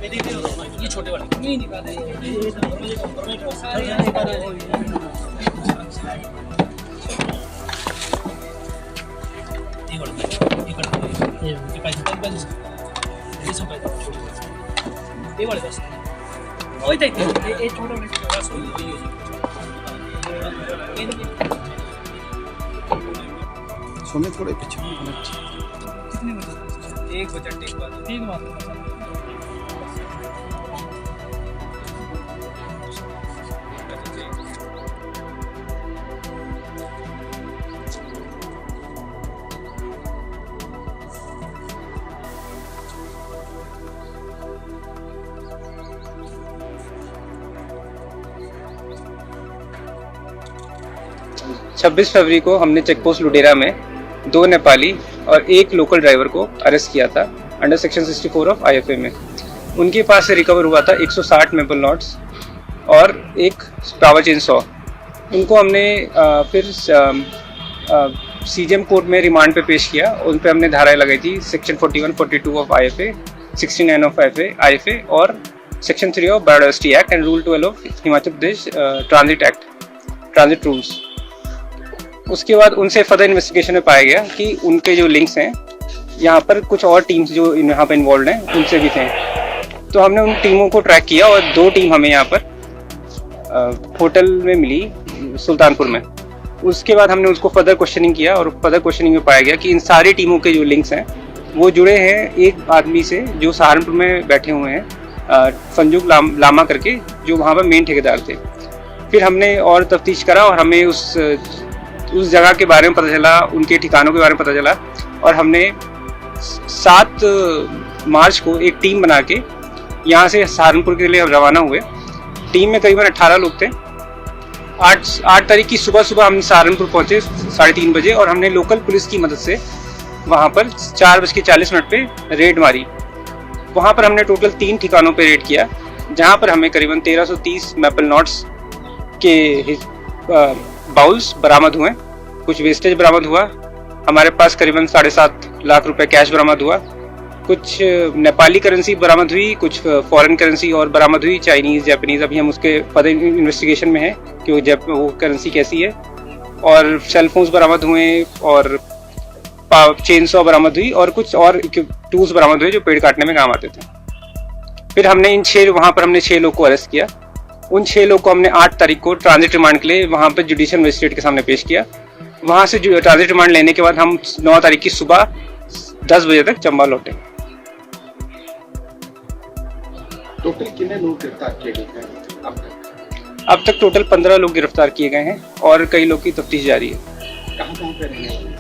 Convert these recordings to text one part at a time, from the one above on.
ये छोटे वाले नहीं निकाले ये वाले बस वही था ये छोटे वाले बस सोने थोड़े पीछे कितने बजे एक बजे ठीक बात 26 फरवरी को हमने चेकपोस्ट लुडेरा में 2 नेपाली और 1 लोकल ड्राइवर को अरेस्ट किया था अंडर सेक्शन 64 ऑफ IFA में। उनके पास से रिकवर हुआ था 160 मेपल नॉट्स और एक पावर चेन सॉ। उनको हमने फिर CGM कोर्ट में रिमांड पे पेश किया। उन पे हमने धाराएं लगाई थी section 41, 42 of IFA, 69 of IFA और section 3 of biodiversity act and rule 12 of Himachal Pradesh transit act, transit rules. उसके बाद उनसे फर्दर इन्वेस्टिगेशन में पाया गया कि उनके जो लिंक्स हैं यहाँ पर कुछ और टीम्स जो यहाँ पर इन्वॉल्व हैं उनसे भी थे। तो हमने उन टीमों को ट्रैक किया और 2 टीम हमें यहाँ पर होटल में मिली सुल्तानपुर में। उसके बाद हमने उसको फर्दर क्वेश्चनिंग किया और फर्दर क्वेश्चनिंग में पाया गया कि इन सारी टीमों के जो लिंक्स हैं वो जुड़े हैं एक आदमी से जो सहारनपुर में बैठे हुए हैं, फंजुक लामा करके, जो वहाँ पर मेन ठेकेदार थे। फिर हमने और तफ्तीश करा और हमें उस जगह के बारे में पता चला, उनके ठिकानों के बारे में पता चला और हमने 7 मार्च को एक टीम बना के यहाँ से सहारनपुर के लिए हम रवाना हुए। टीम में करीबन 18 लोग थे। 8 तारीख की सुबह हम सहारनपुर पहुँचे 3:30 बजे और हमने लोकल पुलिस की मदद से वहाँ पर 4:40 पे रेड मारी। वहाँ पर हमने टोटल 3 ठिकानों पे रेड किया, जहाँ पर हमें करीबन 1330 मेपल नॉट्स के बाउल्स बरामद हुए, कुछ वेस्टेज बरामद हुआ। हमारे पास करीबन 7.5 लाख रुपए कैश बरामद हुआ, कुछ नेपाली करेंसी बरामद हुई, कुछ फॉरेन करेंसी और बरामद हुई, चाइनीज़, जापानीज़। अभी हम उसके फर्दर इन्वेस्टिगेशन में हैं कि वो करेंसी कैसी है। और सेल फोन्स बरामद हुए और चेन सॉ बरामद हुई और कुछ और टूल्स बरामद हुए जो पेड़ काटने में काम आते थे। फिर हमने वहाँ पर हमने 6 लोग को अरेस्ट किया। उन 6 लोग को हमने 8 तारीख को ट्रांजिट रिमांड के लिए वहाँ पर जुडिशियल मजिस्ट्रेट के सामने पेश किया। वहाँ से ट्रांजिट रिमांड लेने के बाद हम 9 तारीख की सुबह 10 बजे तक चंबा लौटे। टोटल कितने लोग गिरफ्तार किए गए हैं अब तक टोटल 15 लोग गिरफ्तार किए गए हैं और कई लोग की तफ्तीश जारी है। कहाँ पे रहने वाले?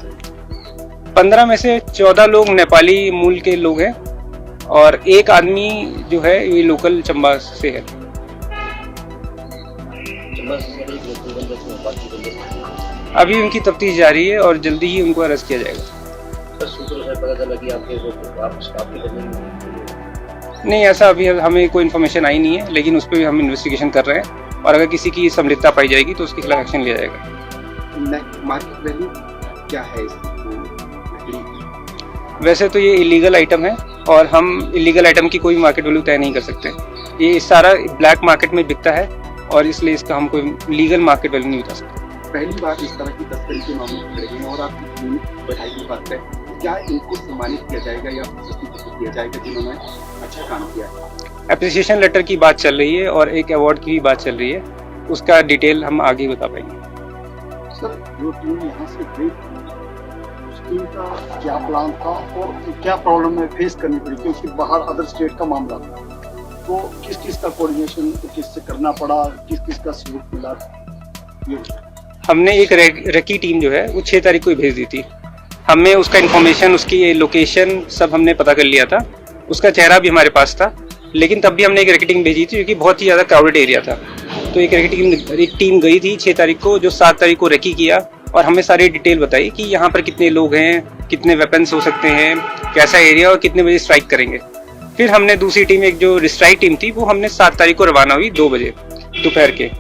15 में से 14 लोग नेपाली मूल के लोग हैं और एक आदमी जो है ये लोकल चंबा से है। अभी उनकी तफ्तीश जारी है और जल्दी ही उनको अरेस्ट किया जाएगा। नहीं, ऐसा अभी हमें कोई इन्फॉर्मेशन आई नहीं है, लेकिन उस पर भी हम इन्वेस्टिगेशन कर रहे हैं और अगर किसी की संलिप्तता पाई जाएगी तो उसके खिलाफ एक्शन लिया जाएगा। मार्केट वैल्यू क्या है इसकी? वैसे तो ये इलीगल आइटम है और हम इलीगल आइटम की कोई मार्केट वैल्यू तय नहीं कर सकते। ये सारा ब्लैक मार्केट में बिकता है और इसलिए इसका हम कोई लीगल मार्केट वैल्यू नहीं बता सकते। पहली बार इस तरह की तस्करी के मामले में खड़े हैं और आपकी बधाई की बात है, क्या इनको सम्मानित किया जाएगा या किया जाएगा जिन्होंने अच्छा काम किया है? एप्रिसिएशन लेटर की बात चल रही है और एक अवार्ड की भी बात चल रही है, उसका डिटेल हम आगे बता पाएंगे। सर, जो टीम यहाँ से गई उस टीम का क्या प्लान था और क्या प्रॉब्लम है फेस करनी पड़ी, क्योंकि बाहर अदर स्टेट का मामला था, तो किस किस का कोऑर्डिनेशन किससे करना पड़ा, किस किस का सहयोग मिला? हमने एक रेकी टीम जो है वो 6 तारीख को ही भेज दी थी। हमें उसका इन्फॉर्मेशन, उसकी लोकेशन सब हमने पता कर लिया था, उसका चेहरा भी हमारे पास था, लेकिन तब भी हमने एक रेकी टीम भेजी थी क्योंकि बहुत ही ज़्यादा क्राउडेड एरिया था। तो एक टीम गई थी 6 तारीख को, जो 7 तारीख को रेकी किया और हमें सारी डिटेल बताई कि यहाँ पर कितने लोग हैं, कितने वेपन्स हो सकते हैं, कैसा एरिया और कितने बजे स्ट्राइक करेंगे। फिर हमने दूसरी टीम, एक जो स्ट्राइक टीम थी, वो हमने 7 तारीख को रवाना हुई 2 बजे दोपहर के।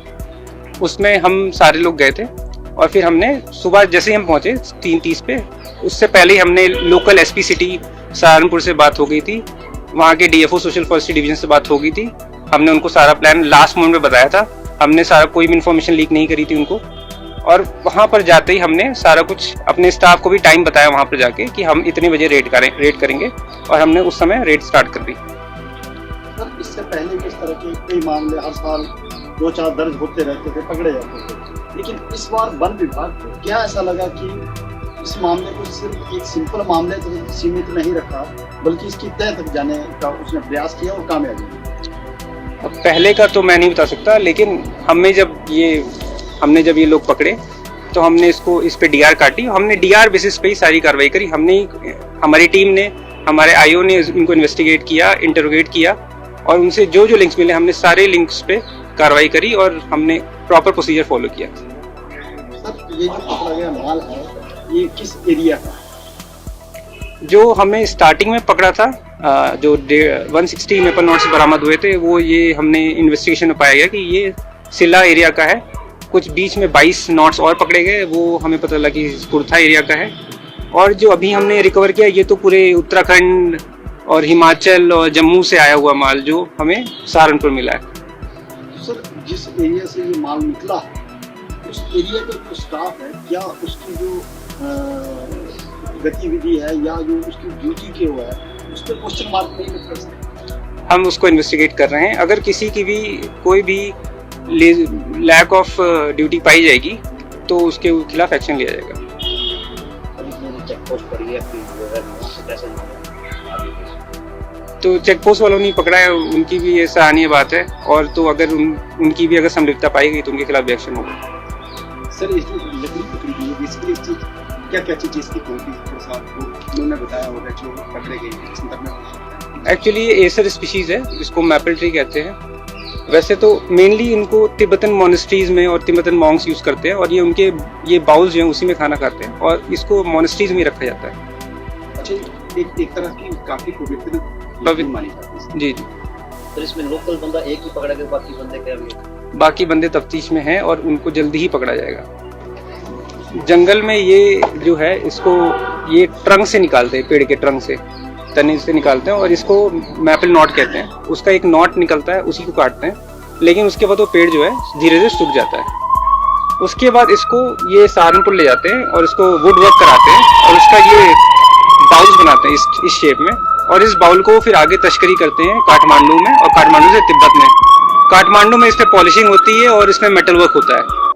उसमें हम सारे लोग गए थे और फिर हमने सुबह जैसे ही हम पहुँचे 3:30 पे, उससे पहले ही हमने लोकल SP सिटी सहारनपुर से बात हो गई थी वहाँ के डीएफओ सोशल फॉरेस्ट्री डिवीजन से बात हो गई थी। हमने उनको सारा प्लान लास्ट मोमेंट में बताया था। हमने सारा कोई भी इन्फॉर्मेशन लीक नहीं करी थी उनको, और वहाँ पर जाते ही हमने सारा कुछ अपने स्टाफ को भी टाइम बताया वहाँ पर जाके कि हम इतने बजे रेड करेंगे, और हमने उस समय रेड स्टार्ट कर दी। सर इससे पहले भी इस तरह के कई मामले हर साल 2-4 दर्ज होते रहते थे, पकड़े जाते थे, लेकिन इस बार वन विभाग को क्या ऐसा लगा कि इस मामले को सिर्फ एक सिंपल मामले तक सीमित नहीं रखा, बल्कि इसकी तह तक जाने का उसने प्रयास किया और कामयाबी हुई? अब पहले का तो मैं नहीं बता सकता, लेकिन हमने जब ये लोग पकड़े तो हमने इस पे डीआर काटी। हमने डीआर बेसिस पे ही सारी कार्रवाई करी। हमारी टीम ने, हमारे आईओ ने इनको इन्वेस्टिगेट किया, इंटरोगेट किया, और उनसे जो लिंक्स मिले हमने सारे लिंक्स पे कार्रवाई करी और हमने प्रॉपर प्रोसीजर फॉलो किया। सर ये जो पकड़ा गया माल है, ये किस एरिया का? जो हमें स्टार्टिंग में पकड़ा था, जो 160 मेपल नॉट्स बरामद हुए थे, वो ये हमने इन्वेस्टिगेशन में पाया गया कि ये सिला एरिया का है। कुछ बीच में 22 नॉट्स और पकड़े गए, वो हमें पता लगा कि कुर्था एरिया का है। और जो अभी हमने रिकवर किया, ये तो पूरे उत्तराखंड और हिमाचल और जम्मू से आया हुआ माल जो हमें सहारनपुर मिला है। सर जिस एरिया से ये माल निकला है, उस एरिया का जो स्टाफ है, क्या उसकी जो गतिविधि है या जो उसकी ड्यूटी के हुआ है, उस पर क्वेश्चन मार्क नहीं कर सकते? हम उसको इन्वेस्टिगेट कर रहे हैं। अगर किसी की भी कोई भी लैक ऑफ ड्यूटी पाई जाएगी तो उसके खिलाफ एक्शन लिया जाएगा। तो चेक पोस्ट वालों ने पकड़ा है, उनकी भी ये सराहनीय बात है, और तो अगर उनकी भी अगर संलिप्तता पाई गई तो उनके खिलाफ भी एक्शन होगा। सर इस लकड़ी पकड़ी गई है, बेसिकली क्या चीज़ इसकी क्वालिटी के साथ उन्होंने बताया होगा जो पकड़े गए हैं, इस संदर्भ में? एक्चुअली ये एसर स्पीशीज है, इसको मैपल ट्री कहते हैं। वैसे तो मेनली इनको तिब्बतन मोनेस्ट्रीज में और तिब्बतन मॉन्क्स यूज करते हैं, और ये बाउल्स जो हैं उसी में खाना खाते हैं, और इसको मोनेस्ट्रीज में रखा जाता है। अच्छा, एक तरह की काफी पवित्र मानी जाती है। जी। तो इसमें लोकल बंदा एक ही पकड़ा गया, बाकी बंदे क्या हुए? बाकी बंदे तफ्तीश में हैं और उनको जल्दी ही पकड़ा जाएगा। जंगल में ये जो है, इसको ये ट्रंक से निकालते हैं, पेड़ के ट्रंक से, तने से निकालते हैं, और इसको मैपल नॉट कहते हैं। उसका एक नॉट निकलता है, उसी को काटते हैं, लेकिन उसके बाद वो पेड़ जो है धीरे धीरे सूख जाता है। उसके बाद इसको ये सहारनपुर ले जाते हैं और इसको वुड वर्क कराते हैं, और उसका ये बाउल्स बनाते हैं इस शेप में, और इस बाउल को फिर आगे तस्करी करते हैं काठमांडू में, और काठमांडू से तिब्बत में। काठमांडू में इस पे पॉलिशिंग होती है और इसमें मेटल वर्क होता है।